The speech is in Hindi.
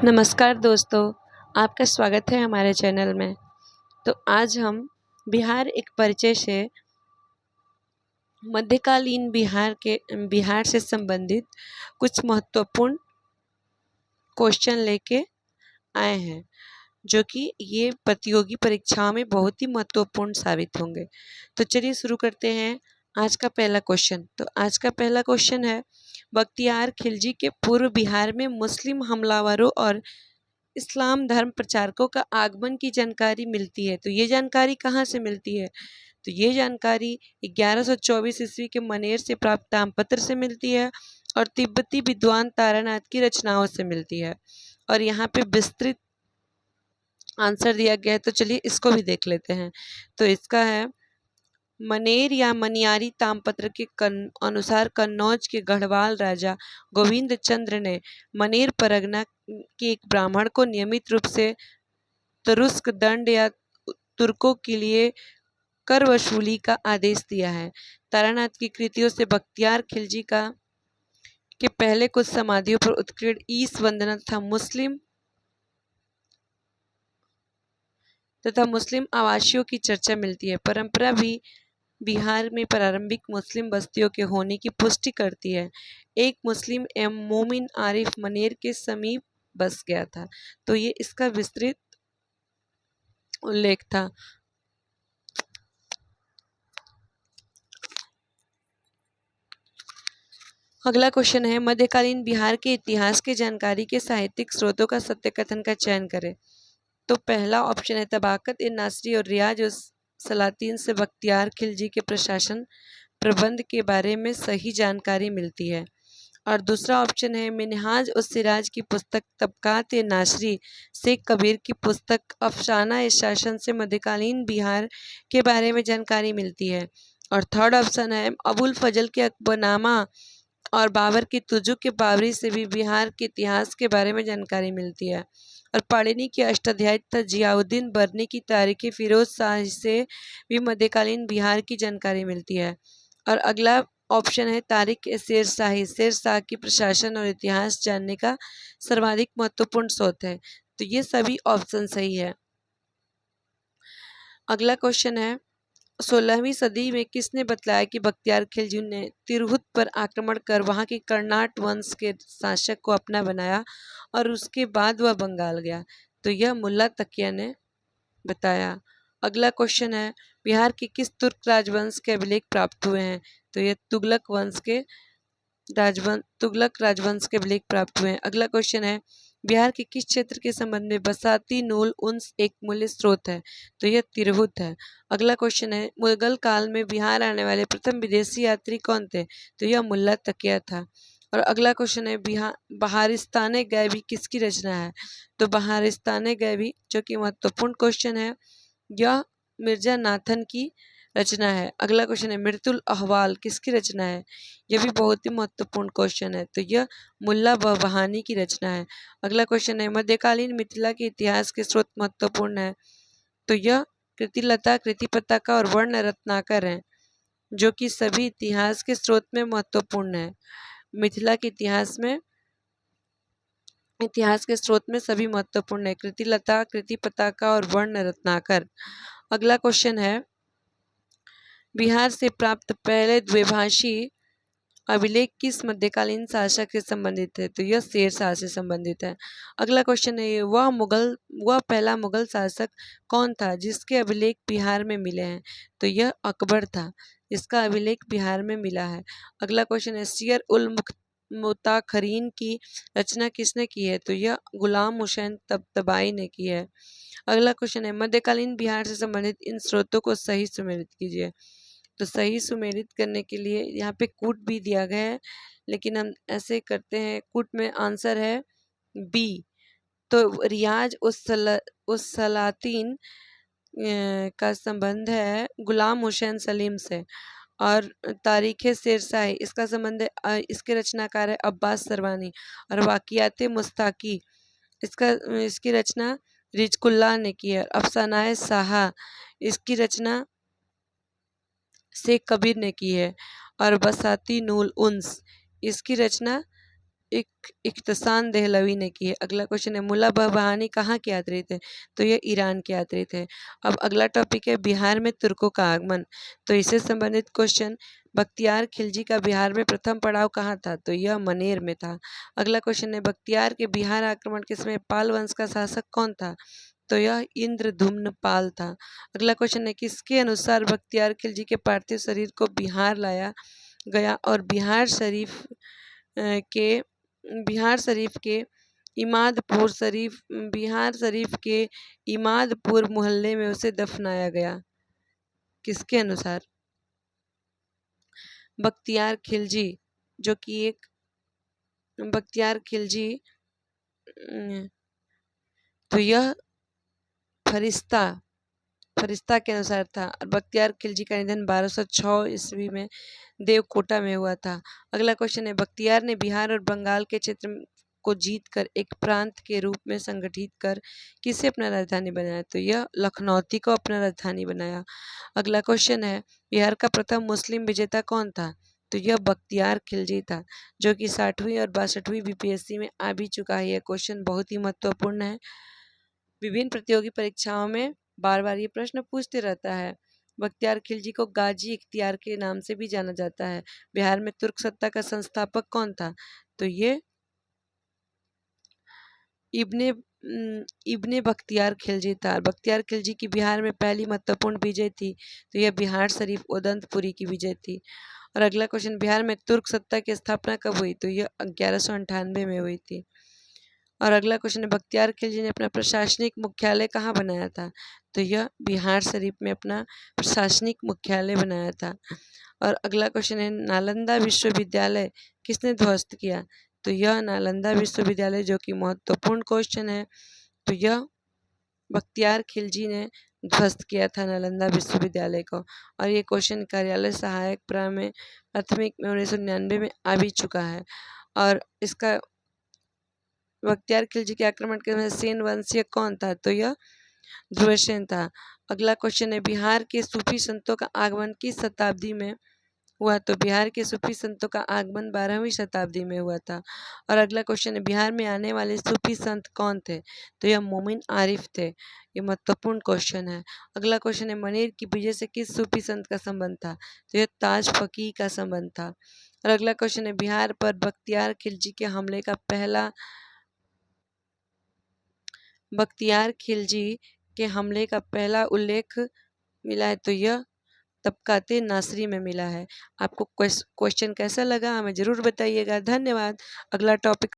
नमस्कार दोस्तों, आपका स्वागत है हमारे चैनल में। तो आज हम बिहार एक परिचय से मध्यकालीन बिहार से संबंधित कुछ महत्वपूर्ण क्वेश्चन लेके आए हैं, जो कि ये प्रतियोगी परीक्षाओं में बहुत ही महत्वपूर्ण साबित होंगे। तो चलिए शुरू करते हैं आज का पहला क्वेश्चन। तो आज का पहला क्वेश्चन है, बख्तियार खिलजी के पूर्व बिहार में मुस्लिम हमलावरों और इस्लाम धर्म प्रचारकों का आगमन की जानकारी मिलती है। तो ये जानकारी कहाँ से मिलती है? तो ये जानकारी 1124 ईस्वी के मनेर से प्राप्त तामपत्र से मिलती है और तिब्बती विद्वान तारानाथ की रचनाओं से मिलती है। और यहाँ पे विस्तृत आंसर दिया गया है, तो चलिए इसको भी देख लेते हैं। तो इसका है, मनेर या मनियारी तामपत्र के अनुसार कन्नौज के गढ़वाल राजा गोविंद चंद्र ने मनेर परगना के एक ब्राह्मण को नियमित रूप से तुरुस्क दंड या तुर्कों के लिए कर वसूली का आदेश दिया है। तारानाथ की कृतियों से बख्तियार खिलजी का के पहले कुछ समाधियों पर उत्कीर्ण ईश वंदना तथा मुस्लिम आवासियों की चर्चा मिलती है। परंपरा भी बिहार में प्रारंभिक मुस्लिम बस्तियों के होने की पुष्टि करती है। एक मुस्लिम एवं मोमिन आरिफ मनेर के समीप बस गया था। तो ये इसका विस्तृत उल्लेख था। अगला क्वेश्चन है, मध्यकालीन बिहार के इतिहास के जानकारी के साहित्यिक स्रोतों का सत्य कथन का चयन करें। तो पहला ऑप्शन है, तबाकत ए नासरी और रियाज उस सलातीन से बख्तियार खिलजी के प्रशासन प्रबंध के बारे में सही जानकारी मिलती है। और दूसरा ऑप्शन है, मिनहाज उस सिराज की पुस्तक तबकात ए नासरी से कबीर की पुस्तक अफसाना ए शासन से मध्यकालीन बिहार के बारे में जानकारी मिलती है। और थर्ड ऑप्शन है, अबुल फजल के अकबरनामा और बाबर की तुजु के बाबरी से भी बिहार के इतिहास के बारे में जानकारी मिलती है। और पाणिनि की अष्टाध्यायी तथा जियाउद्दीन बर्नी की तारीख फिरोज शाह से भी मध्यकालीन बिहार की जानकारी मिलती है। और अगला ऑप्शन है, तारीख शेर शाह की प्रशासन और इतिहास जानने का सर्वाधिक महत्वपूर्ण स्रोत है। तो ये सभी ऑप्शन सही है। अगला क्वेश्चन है, 16वीं सदी में किसने बतलाया कि बख्तियार खिलजी ने तिरहुत पर आक्रमण कर वहां के कर्नाट वंश के शासक को अपना बनाया और उसके बाद वह बंगाल गया? तो यह मुल्ला तकिया ने बताया। अगला क्वेश्चन है, बिहार के किस तुर्क राजवंश के अभिलेख प्राप्त हुए हैं? तो यह तुगलक राजवंश के अभिलेख प्राप्त हुए हैं। अगला क्वेश्चन है, बिहार के किस क्षेत्र के संबंध में बसाती नूल उन्स एक मूल्य स्रोत है? तो यह तिरहुत है। अगला क्वेश्चन है, मुगल काल में बिहार आने वाले प्रथम विदेशी यात्री कौन थे? तो यह मुल्ला तकिया था। और अगला क्वेश्चन है, बहारिस्तान गैबी किसकी रचना है? तो बहारिस्तान गैबी, जो कि महत्वपूर्ण क्वेश्चन है, यह मिर्जा नाथन की रचना है। अगला क्वेश्चन है, मृतुल अहवाल किसकी रचना है? यह भी बहुत ही महत्वपूर्ण क्वेश्चन है। तो यह मुल्ला बहानी की रचना है। अगला क्वेश्चन है, मध्यकालीन मिथिला के इतिहास के स्रोत महत्वपूर्ण है। तो यह कृतिलता, कृतिपताका और वर्ण रत्नाकर हैं, जो कि सभी इतिहास के स्रोत में महत्वपूर्ण है। मिथिला के इतिहास के स्रोत में सभी महत्वपूर्ण है, कृतिलता, कृतिपताका और वर्ण रत्नाकर। अगला क्वेश्चन है, बिहार से प्राप्त पहले द्विभाषी अभिलेख किस मध्यकालीन शासक से संबंधित है? तो यह शेर शाह से संबंधित है। अगला क्वेश्चन है, वह पहला मुगल शासक कौन था जिसके अभिलेख बिहार में मिले हैं? तो यह अकबर था, जिसका अभिलेख बिहार में मिला है। अगला क्वेश्चन है, सियर उल मुताखरीन की रचना किसने की है? तो यह गुलाम हुसैन तबतबाई ने की है। अगला क्वेश्चन है, मध्यकालीन बिहार से संबंधित इन स्रोतों को सही सुमेलित कीजिए। तो सही सुमेलित करने के लिए यहाँ पे कूट भी दिया गया है, लेकिन हम ऐसे करते हैं, कूट में आंसर है बी। तो रियाज उस सलातीन का संबंध है गुलाम हुसैन सलीम से। और तारीख शेर शाही, इसका संबंध है इसके रचनाकार है अब्बास सरवानी। और वाकियात मुस्ताकी, इसकी रचना रिजकुल्लाह ने की है। अफसानाए साहा, इसकी रचना शेख कबीर ने की है। और बसाती नूल उन्स, इसकी रचना एक इख्तिसान देहलवी ने की है। अगला क्वेश्चन है मुल्ला बहबानी कहाँ के यात्री थे? तो ये ईरान के यात्री थे। अब अगला टॉपिक है बिहार में तुर्कों का आगमन। तो इससे संबंधित क्वेश्चन, बख्तियार खिलजी का बिहार में प्रथम पड़ाव कहाँ था? तो यह मनेर में था। अगला क्वेश्चन है बख्तियार के बिहार आक्रमण के समय पाल वंश का शासक कौन था? तो यह इंद्रदुम्न पाल था। अगला क्वेश्चन है किसके अनुसार बख्तियार खिलजी के पार्थिव शरीर को बिहार लाया गया और के बिहार शरीफ के इमादपुर मोहल्ले में उसे दफनाया गया? किसके अनुसार? बख्तियार खिलजी, जो कि एक बख्तियार खिलजी, तो यह फरिश्ता के अनुसार था। और बख्तियार खिलजी का निधन 1206 ईस्वी में देवकोटा में हुआ था। अगला क्वेश्चन है बख्तियार ने बिहार और बंगाल के क्षेत्र को जीतकर एक प्रांत के रूप में संगठित कर किसे अपना राजधानी बनाया? तो यह लखनौती को अपना राजधानी बनाया। अगला क्वेश्चन है बिहार का प्रथम मुस्लिम विजेता कौन था? तो यह बख्तियार खिलजी था, जो कि 60वीं और 62वीं बीपीएससी में आ भी चुका है। यह क्वेश्चन बहुत ही महत्वपूर्ण है। विभिन्न प्रतियोगी परीक्षाओं में बार बार ये प्रश्न पूछते रहता है। बख्तियार खिलजी को गाजी इख्तियार के नाम से भी जाना जाता है। बिहार में तुर्क सत्ता का संस्थापक कौन था? तो ये इब्ने बख्तियार खिलजी था। बख्तियार खिलजी की बिहार में पहली महत्वपूर्ण विजय थी, तो यह बिहार शरीफ उदंतपुरी की विजय थी। और अगला क्वेश्चन, बिहार में तुर्क सत्ता की स्थापना कब हुई? तो यह 1198 में हुई थी। और अगला क्वेश्चन है, बख्तियार खिलजी ने अपना प्रशासनिक मुख्यालय कहाँ बनाया था? तो यह बिहार शरीफ में अपना प्रशासनिक मुख्यालय बनाया था। और अगला क्वेश्चन है, नालंदा विश्वविद्यालय किसने ध्वस्त किया? तो यह नालंदा विश्वविद्यालय, जो कि महत्वपूर्ण क्वेश्चन है, तो यह बख्तियार खिलजी ने ध्वस्त किया था नालंदा विश्वविद्यालय को। और ये क्वेश्चन कार्यालय सहायक प्राथमिक में 1999 में आ भी चुका है। और इसका बख्तियार खिलजी के आक्रमण के समय सेन वंशीय कौन था? तो यह ध्रुवसेन था। अगला क्वेश्चन है, बिहार के सूफी संतों का आगमन किस शताब्दी में हुआ? तो बिहार के सूफी संतों का आगमन 12वीं शताब्दी में हुआ था। और अगला क्वेश्चन है, बिहार में आने वाले सूफी संत कौन थे? तो यह मोमिन आरिफ थे। ये महत्वपूर्ण क्वेश्चन है। अगला क्वेश्चन है, मनेर की विजय से किस सूफी संत का संबंध था? तो यह ताज फकीह का संबंध था। और अगला क्वेश्चन है, बिहार पर बख्तियार खिलजी के हमले का पहला उल्लेख मिला है? तो यह तबकाते नासरी में मिला है। आपको क्वेश्चन कैसा लगा हमें ज़रूर बताइएगा। धन्यवाद। अगला टॉपिक